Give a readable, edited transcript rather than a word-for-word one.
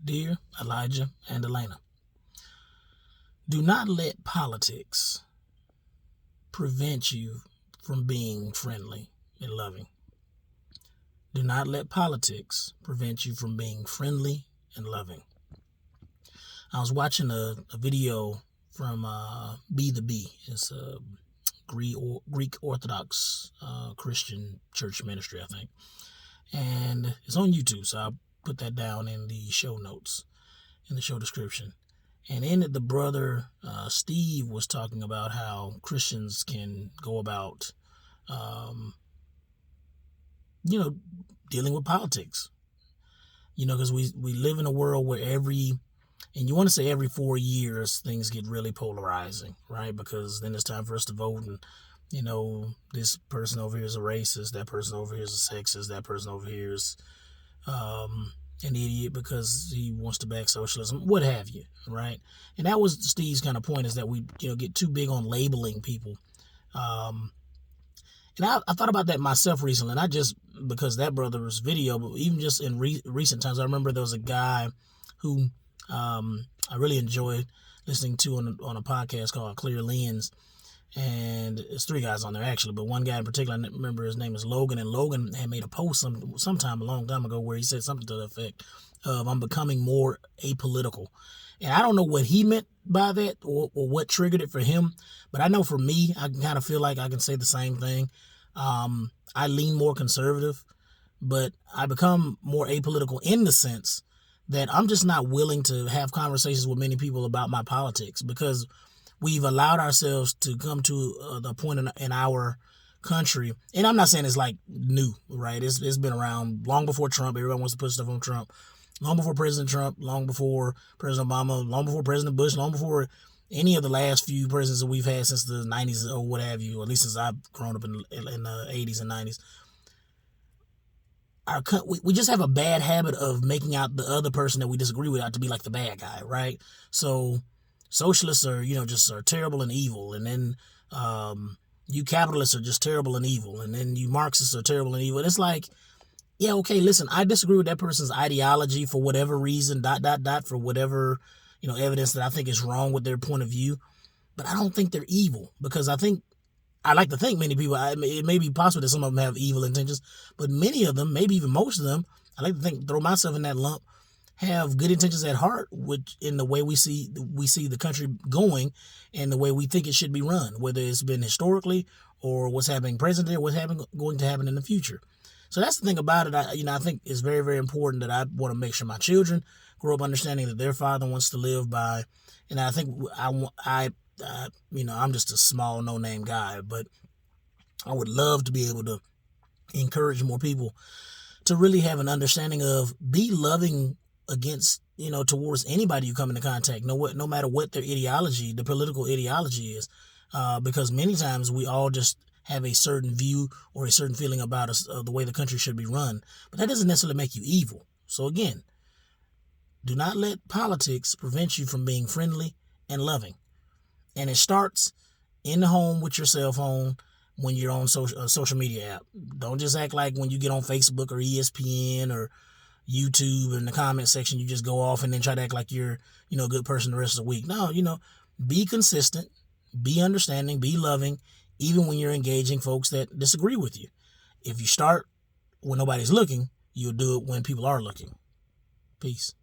Dear Elijah and Elena, do not let politics prevent you from being friendly and loving. Do not let politics prevent you from being friendly and loving. I was watching a video from Be the Bee. It's a Greek Orthodox Christian church ministry, I think. And it's on YouTube, so I'll put that down in the show notes, in the show description. And in it, the brother Steve was talking about how Christians can go about, dealing with politics. Because we live in a world where and you want to say every 4 years, things get really polarizing, right? Because then it's time for us to vote, and this person over here is a racist, that person over here is a sexist, that person over here is an idiot because he wants to back socialism, what have you, right? And that was Steve's kind of point, is that we get too big on labeling people. And I thought about that myself recently, not just because that brother's video, but even just in recent times. I remember there was a guy who I really enjoyed listening to on a podcast called Clear Lens. And it's 3 guys on there, actually, but one guy in particular, I remember his name is Logan, and Logan had made a post sometime a long time ago where he said something to the effect of, "I'm becoming more apolitical." And I don't know what he meant by that or what triggered it for him, but I know for me, I kind of feel like I can say the same thing. I lean more conservative, but I become more apolitical in the sense that I'm just not willing to have conversations with many people about my politics, because we've allowed ourselves to come to the point in our country, and I'm not saying it's like new, right? It's been around long before Trump. Everyone wants to put stuff on Trump. Long before President Trump, long before President Obama, long before President Bush, long before any of the last few presidents that we've had since the 90s or what have you, or at least since I've grown up in the 80s and 90s. We just have a bad habit of making out the other person that we disagree with out to be like the bad guy, right? So socialists are, just are terrible and evil. And then you capitalists are just terrible and evil. And then you Marxists are terrible and evil. It's like, yeah, okay, listen, I disagree with that person's ideology for whatever reason, ... for whatever, evidence that I think is wrong with their point of view. But I don't think they're evil, because I like to think many people, it may be possible that some of them have evil intentions, but many of them, maybe even most of them, I like to think, throw myself in that lump, have good intentions at heart, which in the way we see the country going and the way we think it should be run, whether it's been historically or what's happening presently or what's going to happen in the future. So that's the thing about it. I think it's very, very important that I want to make sure my children grow up understanding that their father wants to live by, and I think I'm just a small no-name guy, but I would love to be able to encourage more people to really have an understanding of, be loving against, towards anybody you come into contact, no matter what their ideology, the political ideology is, because many times we all just have a certain view or a certain feeling about us, the way the country should be run, but that doesn't necessarily make you evil. So again, do not let politics prevent you from being friendly and loving. And it starts in the home with your cell phone when you're on social media app. Don't just act like when you get on Facebook or ESPN or YouTube, in the comment section, you just go off and then try to act like you're, a good person the rest of the week. No, be consistent, be understanding, be loving, even when you're engaging folks that disagree with you. If you start when nobody's looking, you'll do it when people are looking. Peace.